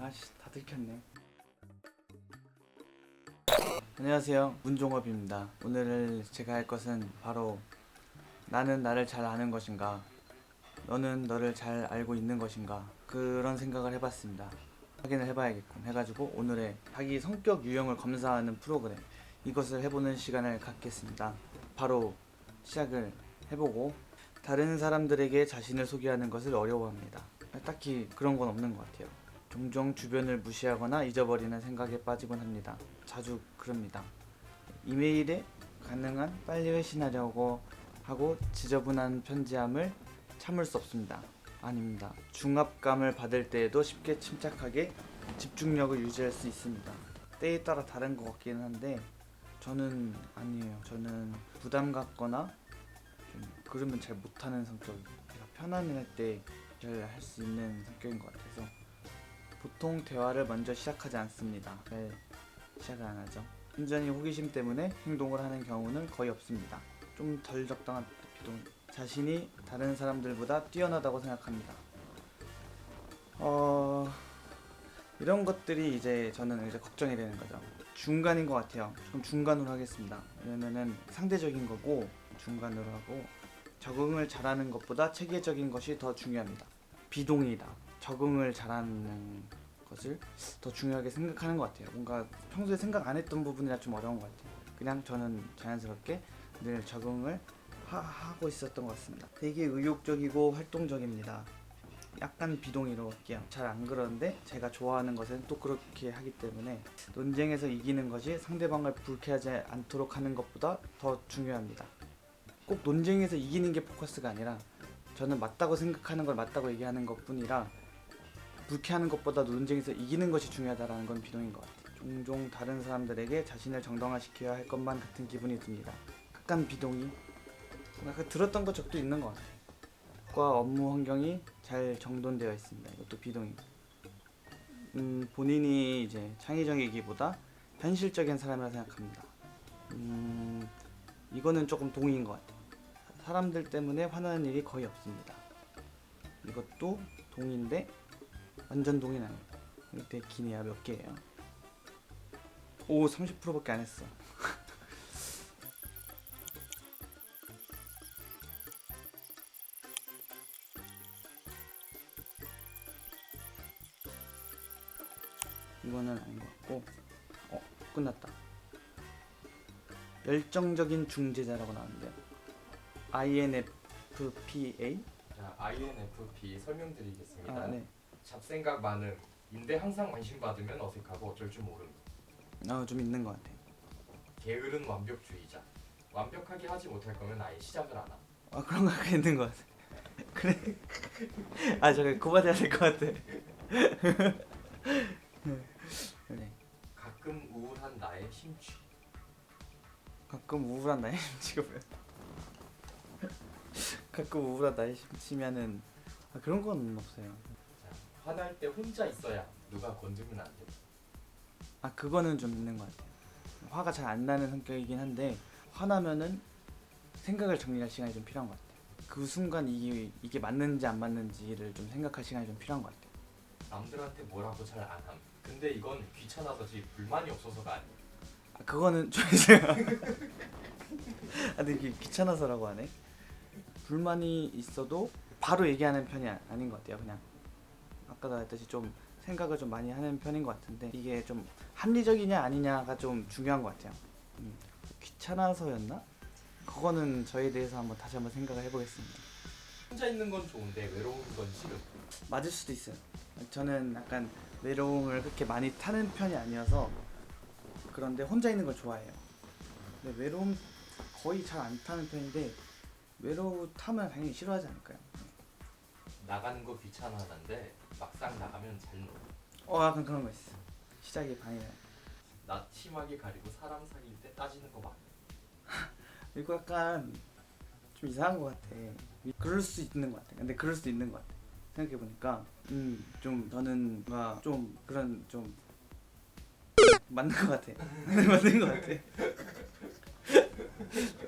아씨 다 들켰네. 안녕하세요, 문종업입니다. 오늘 제가 할 것은 바로 나는 나를 잘 아는 것인가, 너는 너를 잘 알고 있는 것인가, 그런 생각을 해봤습니다. 확인을 해봐야겠군 해가지고 오늘의 자기 성격 유형을 검사하는 프로그램, 이것을 해보는 시간을 갖겠습니다. 바로 시작을 해보고, 다른 사람들에게 자신을 소개하는 것을 어려워합니다. 딱히 그런 건 없는 것 같아요. 종종 주변을 무시하거나 잊어버리는 생각에 빠지곤 합니다. 자주 그럽니다. 이메일에 가능한 빨리 회신하려고 하고 지저분한 편지함을 참을 수 없습니다. 아닙니다. 중압감을 받을 때에도 쉽게 침착하게 집중력을 유지할 수 있습니다. 때에 따라 다른 것 같기는 한데 저는 아니에요. 저는 부담 갖거나 좀 그러면 잘 못하는 성격이에요. 제가 편안할 때 잘 할 수 있는 성격인 것 같아서 보통 대화를 먼저 시작하지 않습니다. 잘 시작을 안 하죠. 온전히 호기심 때문에 행동을 하는 경우는 거의 없습니다. 좀 덜 적당한 비동. 자신이 다른 사람들보다 뛰어나다고 생각합니다. 이런 것들이 이제 저는 이제 걱정이 되는 거죠. 중간인 것 같아요. 그럼 중간으로 하겠습니다. 왜냐면은 상대적인 거고 중간으로 하고, 적응을 잘하는 것보다 체계적인 것이 더 중요합니다. 비동의다. 적응을 잘하는 것을 더 중요하게 생각하는 것 같아요. 뭔가 평소에 생각 안 했던 부분이라 좀 어려운 것 같아요. 그냥 저는 자연스럽게 늘 적응을 하고 있었던 것 같습니다. 되게 의욕적이고 활동적입니다. 약간 비동의로 할게요. 잘 안 그러는데 제가 좋아하는 것은 또 그렇게 하기 때문에 논쟁에서 이기는 것이 상대방을 불쾌하지 않도록 하는 것보다 더 중요합니다. 꼭 논쟁에서 이기는 게 포커스가 아니라 저는 맞다고 생각하는 걸 맞다고 얘기하는 것 뿐이라, 불쾌하는 것보다 논쟁에서 이기는 것이 중요하다는 건 비동인 것 같아요. 종종 다른 사람들에게 자신을 정당화시켜야 할 것만 같은 기분이 듭니다. 약간 비동의. 아까 들었던 것 적도 있는 것 같아요. 과 업무 환경이 잘 정돈되어 있습니다. 이것도 비동의. 본인이 이제 창의적이기보다 현실적인 사람이라 생각합니다. 이거는 조금 동의인 것 같아요. 사람들 때문에 화나는 일이 거의 없습니다. 이것도 동의인데 완전 동의는 아니에요. 이때 기네요. 몇 개예요? 오, 30%밖에 안 했어. 이거는 아닌 것 같고, 끝났다. 열정적인 중재자라고 나왔는데요. INFPA? 자, INFP 설명드리겠습니다. 아, 네. 잡생각 많음인데 항상 관심받으면 어색하고 어쩔 줄 모름. 좀 있는 것 같아요. 게으른 완벽주의자. 완벽하게 하지 못할 거면 아예 시작을 안 함. 그런 거 약간 있는 것 같아. 그래. 잠깐 고발해야 될 것 같아. 네. 가끔 우울한 나의 심취. 가끔 우울한 나의 심치가 뭐야? 가끔 우울한 나의 심치면은 그런 건 없어요. 자, 화날 때 혼자 있어야 누가 건드면 안 돼. 그거는 좀 있는 것 같아요. 화가 잘 안 나는 성격이긴 한데 화나면은 생각을 정리할 시간이 좀 필요한 것 같아요. 그 순간 이게 맞는지 안 맞는지를 좀 생각할 시간이 좀 필요한 것 같아요. 남들한테 뭐라고 잘 안 함. 근데 이건 귀찮아서지 불만이 없어서가 아니야. 그거는 좀 있어요. 근데 이게 귀찮아서라고 하네. 불만이 있어도 바로 얘기하는 편이 아닌 것 같아요. 그냥 아까도 말했듯이 좀 생각을 좀 많이 하는 편인 것 같은데, 이게 좀 합리적이냐 아니냐가 좀 중요한 것 같아요. 귀찮아서였나? 그거는 저에 대해서 다시 한번 생각을 해보겠습니다. 혼자 있는 건 좋은데 외로운 건 싫음. 맞을 수도 있어요. 저는 약간 외로움을 그렇게 많이 타는 편이 아니어서 그런데 혼자 있는 걸 좋아해요. 근데 외로움 거의 잘 안 타는 편인데, 외로움 타면 당연히 싫어하지 않을까요? 나가는 거 귀찮아하는데 막상 나가면 잘 놀아. 약간 그런 거 있어. 시작이 방해돼요. 나 심하게 가리고 사람 사귈 때 따지는 거 많아. 이거 약간 좀 이상한 것 같아. 그럴 수 있는 것 같아. 근데 그럴 수도 있는 것 같아. 생각해보니까 좀 저는 뭔가 좀 그런 좀 맞는 것 같아. 맞는 것 같아.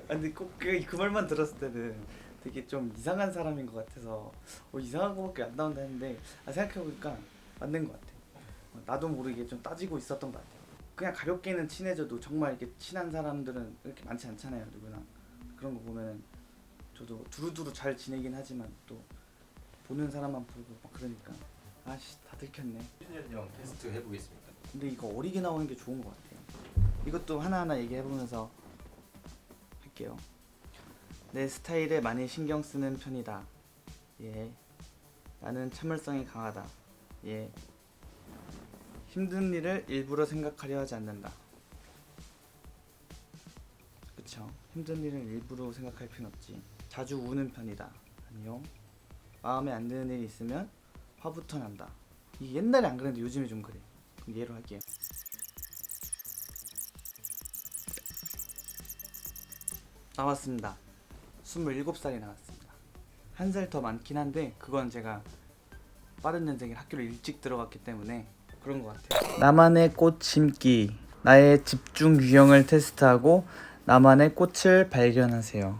근데 꼭 그 말만 들었을 때는 되게 좀 이상한 사람인 것 같아서 이상한 거밖에 안 나온다 했는데 생각해보니까 맞는 것 같아. 나도 모르게 좀 따지고 있었던 것 같아요. 그냥 가볍게는 친해져도 정말 이렇게 친한 사람들은 이렇게 많지 않잖아요, 누구나. 그런 거 보면은 저도 두루두루 잘 지내긴 하지만 또 보는 사람만 보고 막 그러니까 아씨 다 들켰네. 신현영 테스트 해보겠습니다. 근데 이거 어리게 나오는 게 좋은 것 같아요. 이것도 하나하나 얘기해보면서 할게요. 내 스타일에 많이 신경 쓰는 편이다. 예. 나는 참을성이 강하다. 예. 힘든 일을 일부러 생각하려 하지 않는다. 그쵸? 힘든 일을 일부러 생각할 필요 없지. 자주 우는 편이다. 아니요. 마음에 안 드는 일이 있으면 화부터 난다. 이게 옛날에 안 그랬는데 요즘에 좀 그래. 그럼 예로 할게요. 나왔습니다. 27살이 나왔습니다. 한 살 더 많긴 한데 그건 제가 빠른 년생에 학교를 일찍 들어갔기 때문에 그런 것 같아요. 나만의 꽃 심기. 나의 집중 유형을 테스트하고 나만의 꽃을 발견하세요.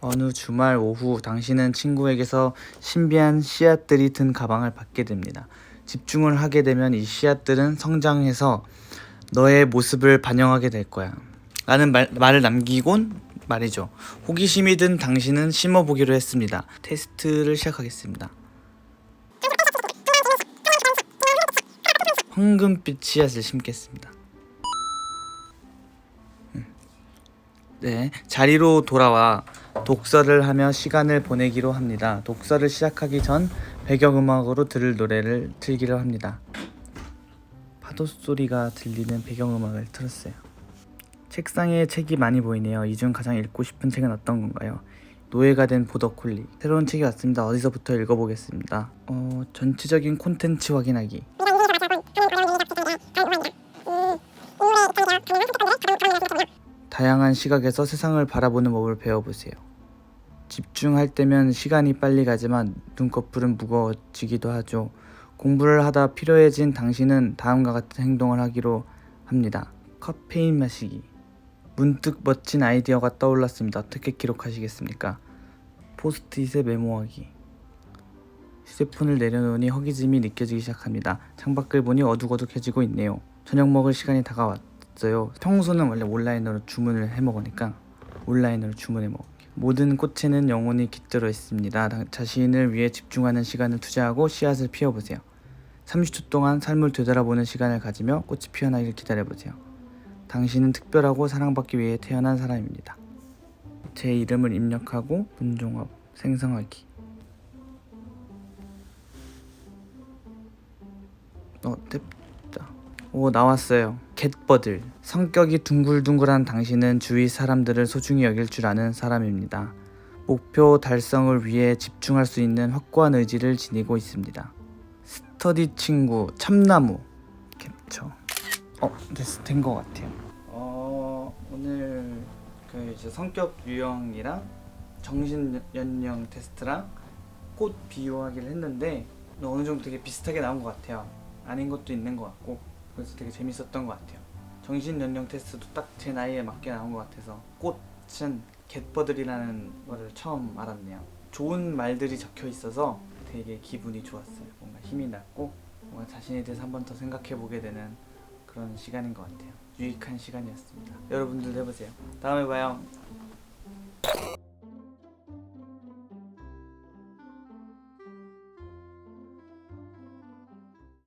어느 주말 오후 당신은 친구에게서 신비한 씨앗들이 든 가방을 받게 됩니다. 집중을 하게 되면 이 씨앗들은 성장해서 너의 모습을 반영하게 될 거야. 라는 말을 남기곤 말이죠. 호기심이 든 당신은 심어보기로 했습니다. 테스트를 시작하겠습니다. 황금빛 씨앗을 심겠습니다. 네, 자리로 돌아와 독서를 하며 시간을 보내기로 합니다. 독서를 시작하기 전 배경음악으로 들을 노래를 틀기로 합니다. 파도 소리가 들리는 배경음악을 틀었어요. 책상에 책이 많이 보이네요. 이 중 가장 읽고 싶은 책은 어떤 건가요? 노예가 된 보더콜리. 새로운 책이 왔습니다. 어디서부터 읽어보겠습니다. 전체적인 콘텐츠 확인하기. 다양한 시각에서 세상을 바라보는 법을 배워보세요. 집중할 때면 시간이 빨리 가지만 눈꺼풀은 무거워지기도 하죠. 공부를 하다 피로해진 당신은 다음과 같은 행동을 하기로 합니다. 카페인 마시기. 문득 멋진 아이디어가 떠올랐습니다. 어떻게 기록하시겠습니까? 포스트잇에 메모하기. 휴대폰을 내려놓으니 허기짐이 느껴지기 시작합니다. 창밖을 보니 어둑어둑해지고 있네요. 저녁 먹을 시간이 다가왔어요. 평소는 원래 온라인으로 주문을 해먹으니까 온라인으로 주문해 먹을게요. 모든 꽃에는 영혼이 깃들어 있습니다. 자신을 위해 집중하는 시간을 투자하고 씨앗을 피워보세요. 30초 동안 삶을 되돌아보는 시간을 가지며 꽃이 피어나기를 기다려보세요. 당신은 특별하고 사랑받기 위해 태어난 사람입니다. 제 이름을 입력하고 문종업 생성하기. 됐다. 오, 나왔어요. 갯버들. 성격이 둥글둥글한 당신은 주위 사람들을 소중히 여길 줄 아는 사람입니다. 목표 달성을 위해 집중할 수 있는 확고한 의지를 지니고 있습니다. 스터디 친구 참나무 캡처. 된 것 같아요. 오늘 이제 성격 유형이랑 정신 연령 테스트랑 꽃 비유하기를 했는데 어느 정도 되게 비슷하게 나온 것 같아요. 아닌 것도 있는 것 같고 그래서 되게 재밌었던 것 같아요. 정신 연령 테스트도 딱 제 나이에 맞게 나온 것 같아서 꽃은 갯버들이라는 거를 처음 알았네요. 좋은 말들이 적혀 있어서 되게 기분이 좋았어요. 뭔가 힘이 났고 뭔가 자신에 대해서 한 번 더 생각해 보게 되는 그런 시간인 것 같아요. 유익한 시간이었습니다. 여러분들도 해보세요. 다음에 봐요.